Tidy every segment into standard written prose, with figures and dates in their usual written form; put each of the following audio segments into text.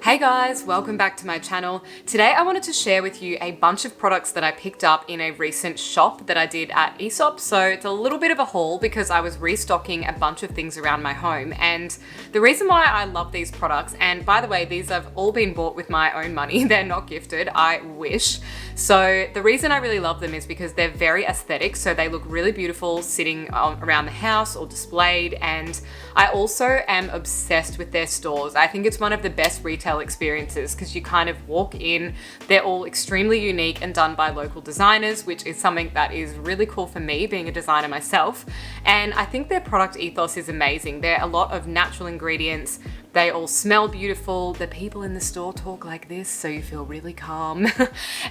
Hey guys, welcome back to my channel. Today I wanted to share with you a bunch of products that I picked up in a recent shop that I did at AESOP. So it's a little bit of a haul because I was restocking a bunch of things around my home. And the reason why I love these products, and by the way, these have all been bought with my own money. They're not gifted, I wish. So the reason I really love them is because they're very aesthetic. So they look really beautiful sitting around the house or displayed. And I also am obsessed with their stores. I think it's one of the best retail experiences because you kind of walk in, they're all extremely unique and done by local designers, which is something that is really cool for me being a designer myself. And I think their product ethos is amazing. They're a lot of natural ingredients. They all smell beautiful. The people in the store talk like this, so you feel really calm.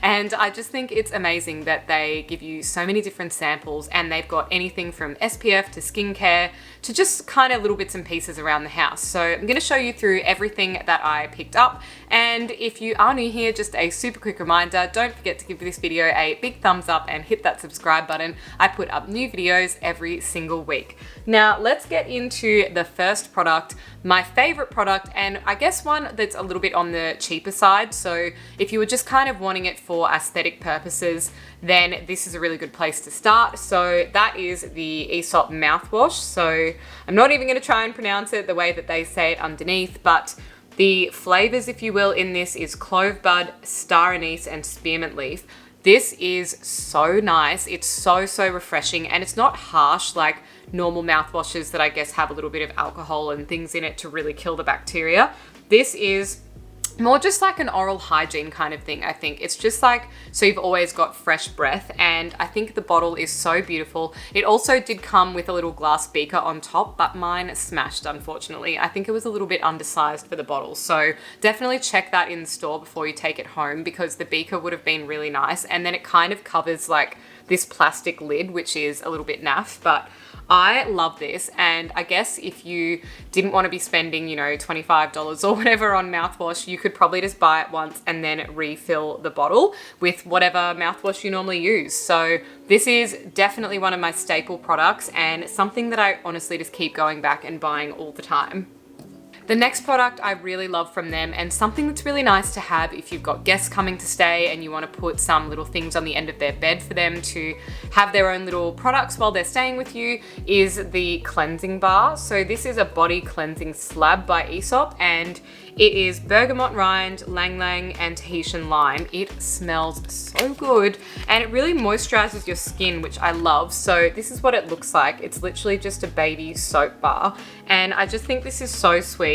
And I just think it's amazing that they give you so many different samples, and they've got anything from SPF to skincare to just kind of little bits and pieces around the house. So I'm gonna show you through everything that I picked up. And if you are new here, just a super quick reminder, don't forget to give this video a big thumbs up and hit that subscribe button. I put up new videos every single week. Now let's get into the first product, my favorite product, and I guess one that's a little bit on the cheaper side. So if you were just kind of wanting it for aesthetic purposes, then this is a really good place to start. So that is the AESOP Mouthwash. So I'm not even going to try and pronounce it the way that they say it underneath, but the flavors, if you will, in this is clove bud, star anise, and spearmint leaf. This is so nice. It's so refreshing, and it's not harsh like normal mouthwashes that I guess have a little bit of alcohol and things in it to really kill the bacteria. This is more just like an oral hygiene kind of thing, I think. It's just like, so you've always got fresh breath, and I think the bottle is so beautiful. It also did come with a little glass beaker on top, but mine smashed, unfortunately. I think it was a little bit undersized for the bottle. So definitely check that in the store before you take it home, because the beaker would have been really nice. And then it kind of covers like this plastic lid, which is a little bit naff, but I love this. And I guess if you didn't want to be spending, you know, $25 or whatever on mouthwash, you could probably just buy it once and then refill the bottle with whatever mouthwash you normally use. So this is definitely one of my staple products and something that I honestly just keep going back and buying all the time. The next product I really love from them, and something that's really nice to have if you've got guests coming to stay and you want to put some little things on the end of their bed for them to have their own little products while they're staying with you, is the cleansing bar. So this is a body cleansing slab by AESOP, and it is bergamot rind, lang lang, and Tahitian lime. It smells so good, and it really moisturizes your skin, which I love. So this is what it looks like. It's literally just a baby soap bar, and I just think this is so sweet.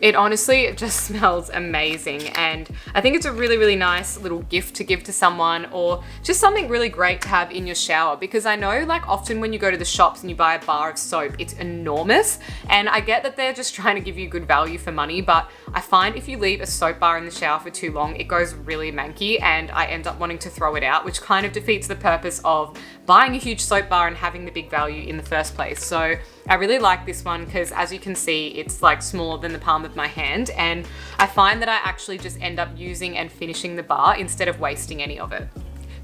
It honestly just smells amazing, and I think it's a really nice little gift to give to someone, or just something really great to have in your shower, because I know like often when you go to the shops and you buy a bar of soap, it's enormous, and I get that they're just trying to give you good value for money, but I find if you leave a soap bar in the shower for too long, it goes really manky and I end up wanting to throw it out, which kind of defeats the purpose of buying a huge soap bar and having the big value in the first place. So I really like this one because, as you can see, it's like smaller than the palm of my hand, and I find that I actually just end up using and finishing the bar instead of wasting any of it.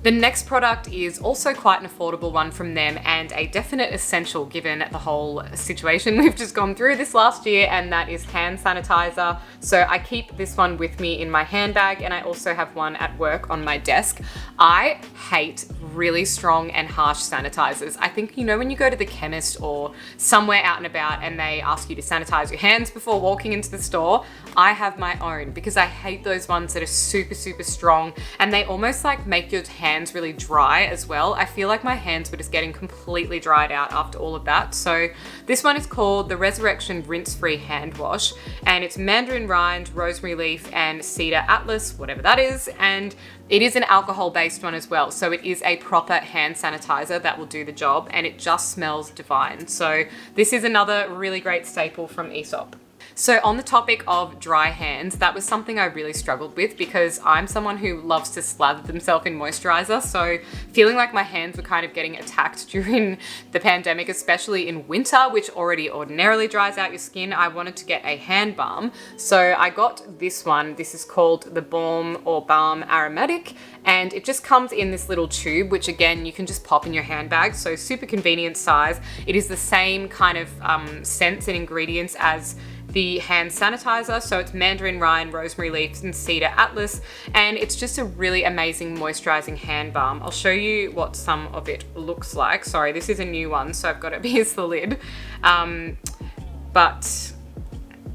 The next product is also quite an affordable one from them, and a definite essential given the whole situation we've just gone through this last year, and that is hand sanitizer. So I keep this one with me in my handbag, and I also have one at work on my desk. I hate really strong and harsh sanitizers. I think, you know, when you go to the chemist or somewhere out and about and they ask you to sanitize your hands before walking into the store, I have my own, because I hate those ones that are super strong, and they almost like make your hands really dry as well. I feel like my hands were just getting completely dried out after all of that. So this one is called the Resurrection Rinse-Free Hand Wash, and it's mandarin rind, rosemary leaf, and cedar atlas, whatever that is, and it is an alcohol-based one as well. So it is a proper hand sanitizer that will do the job, and it just smells divine. So this is another really great staple from AESOP. So on the topic of dry hands, that was something I really struggled with because I'm someone who loves to slather themselves in moisturizer. So feeling like my hands were kind of getting attacked during the pandemic, especially in winter, which already ordinarily dries out your skin, I wanted to get a hand balm. So I got this one. This is called the Balm or Balm Aromatic, and it just comes in this little tube, which again, you can just pop in your handbag. So super convenient size. It is the same kind of scents and ingredients as the hand sanitizer. So it's mandarin rind, rosemary leaves, and cedar atlas. And it's just a really amazing moisturizing hand balm. I'll show you what some of it looks like. Sorry, this is a new one, so I've got to pierce the lid. But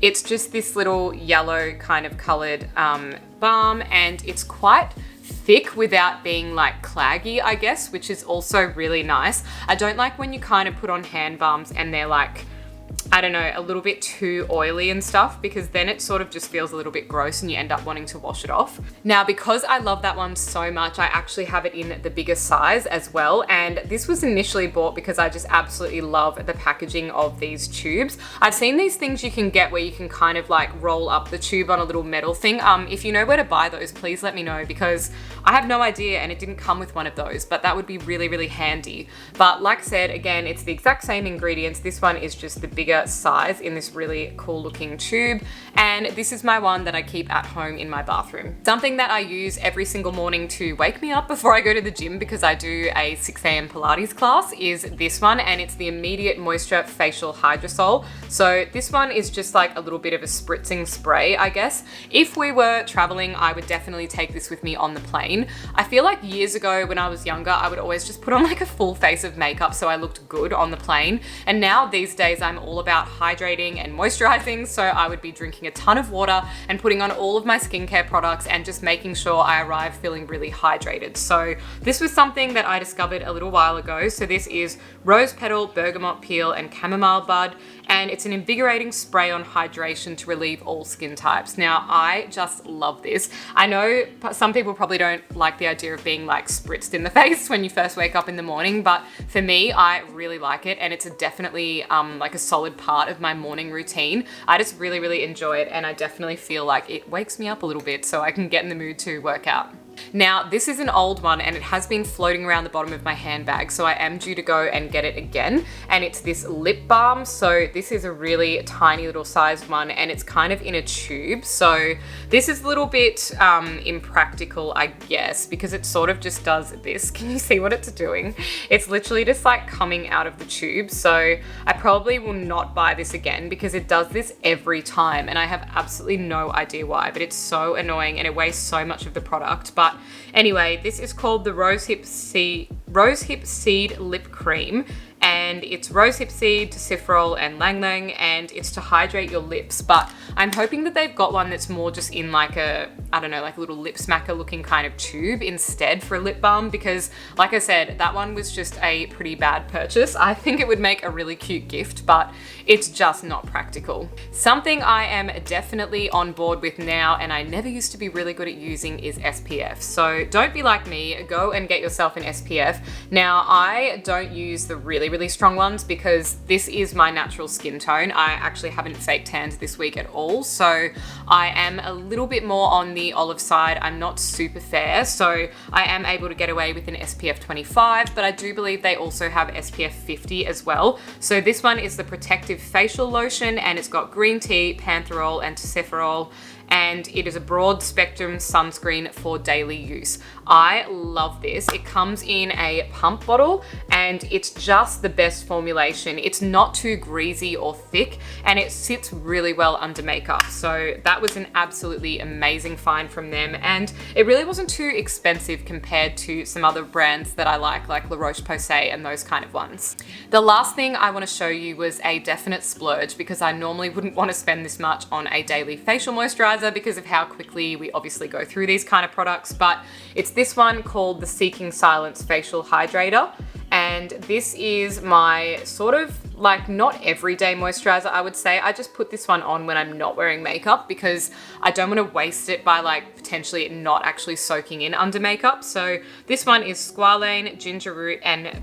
it's just this little yellow kind of colored balm, and it's quite thick without being like claggy, I guess, which is also really nice. I don't like when you kind of put on hand balms and they're like, I don't know, a little bit too oily and stuff, because then it sort of just feels a little bit gross and you end up wanting to wash it off. Now, because I love that one so much, I actually have it in the bigger size as well. And this was initially bought because I just absolutely love the packaging of these tubes. I've seen these things you can get where you can kind of like roll up the tube on a little metal thing. If you know where to buy those, please let me know, because I have no idea and it didn't come with one of those, but that would be really, really handy. But like I said, again, it's the exact same ingredients. This one is just the bigger size in this really cool looking tube, and this is my one that I keep at home in my bathroom. Something that I use every single morning to wake me up before I go to the gym, because I do a 6 a.m. Pilates class, is this one, and it's the Immediate Moisture Facial Hydrosol. So this one is just like a little bit of a spritzing spray, I guess. If we were traveling, I would definitely take this with me on the plane. I feel like years ago when I was younger, I would always just put on like a full face of makeup so I looked good on the plane, and now these days I'm all about hydrating and moisturizing, so I would be drinking a ton of water and putting on all of my skincare products and just making sure I arrive feeling really hydrated. So this was something that I discovered a little while ago. So this is rose petal, bergamot peel, and chamomile bud, and it's an invigorating spray on hydration to relieve all skin types. Now, I just love this. I know some people probably don't like the idea of being like spritzed in the face when you first wake up in the morning, but for me, I really like it, and it's definitely like a solid part of my morning routine. I just really, really enjoy it, and I definitely feel like it wakes me up a little bit so I can get in the mood to work out. Now, this is an old one and it has been floating around the bottom of my handbag, so I am due to go and get it again. And it's this lip balm. So this is a really tiny little sized one, and it's kind of in a tube. So this is a little bit impractical, I guess, because it sort of just does this. Can you see what it's doing? It's literally just like coming out of the tube. So I probably will not buy this again because it does this every time, and I have absolutely no idea why, but it's so annoying and it wastes so much of the product. But anyway, this is called the Rosehip Seed Lip Cream, and it's rosehip seed, tocopherol, and lang lang, and it's to hydrate your lips. But I'm hoping that they've got one that's more just in like a, I don't know, like a little lip smacker looking kind of tube instead for a lip balm, because like I said, that one was just a pretty bad purchase. I think it would make a really cute gift, but it's just not practical. Something I am definitely on board with now, and I never used to be really good at using, is SPF. So don't be like me, go and get yourself an SPF. Now, I don't use the really strong ones because this is my natural skin tone. I actually haven't fake tanned this week at all, so I am a little bit more on the olive side. I'm not super fair, so I am able to get away with an SPF 25, but I do believe they also have SPF 50 as well. So this one is the Protective Facial Lotion, and it's got green tea, pantherol, and tocopherol, and it is a broad spectrum sunscreen for daily use. I love this. It comes in a pump bottle, and it's just the best formulation. It's not too greasy or thick, and it sits really well under makeup. So that was an absolutely amazing find from them, and it really wasn't too expensive compared to some other brands that I like La Roche-Posay and those kind of ones. The last thing I want to show you was a definite splurge, because I normally wouldn't want to spend this much on a daily facial moisturizer because of how quickly we obviously go through these kind of products, but it's this one called the Seeking Silence Facial Hydrator. And this is my sort of like not everyday moisturizer, I would say. I just put this one on when I'm not wearing makeup because I don't want to waste it by like potentially it not actually soaking in under makeup. So this one is squalane, ginger root, and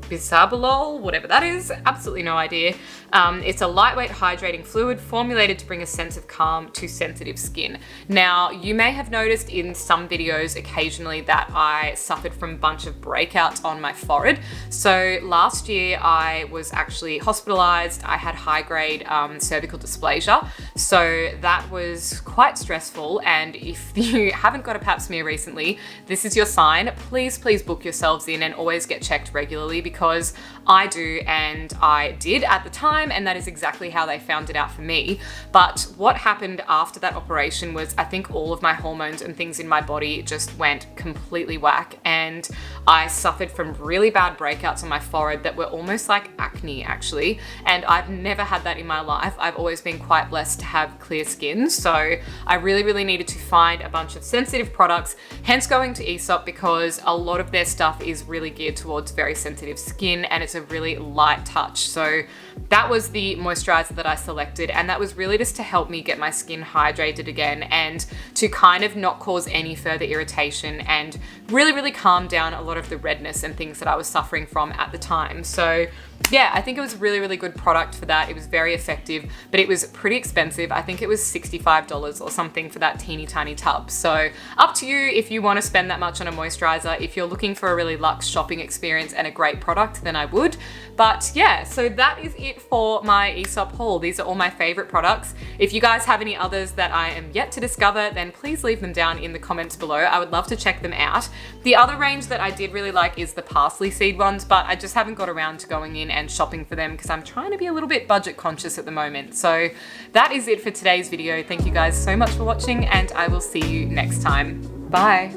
bisabolol, whatever that is, absolutely no idea. It's a lightweight hydrating fluid formulated to bring a sense of calm to sensitive skin. Now, you may have noticed in some videos occasionally that I suffered from a bunch of breakouts on my forehead. So last year I was actually hospitalized. I had high-grade cervical dysplasia. So that was quite stressful. And if you haven't got a pap smear recently, this is your sign. Please book yourselves in and always get checked regularly, because because I do, and I did at the time, and that is exactly how they found it out for me. But what happened after that operation was I think all of my hormones and things in my body just went completely whack, and I suffered from really bad breakouts on my forehead that were almost like acne actually, and I've never had that in my life. I've always been quite blessed to have clear skin, so I really needed to find a bunch of sensitive products, hence going to AESOP, because a lot of their stuff is really geared towards very sensitive skin and it's a really light touch. So that was the moisturizer that I selected, and that was really just to help me get my skin hydrated again and to kind of not cause any further irritation and really calm down a lot of the redness and things that I was suffering from at the time. So yeah, I think it was a really good product for that. It was very effective, but it was pretty expensive. I think it was $65 or something for that teeny tiny tub. So up to you if you want to spend that much on a moisturizer. If you're looking for a really luxe shopping experience and a great product, then I would. But yeah, so that is it for my AESOP haul. These are all my favorite products. If you guys have any others that I am yet to discover, then please leave them down in the comments below. I would love to check them out. The other range that I did really like is the parsley seed ones, but I just haven't got around to going in and shopping for them because I'm trying to be a little bit budget conscious at the moment. So that is it for today's video. Thank you guys so much for watching, and I will see you next time. Bye.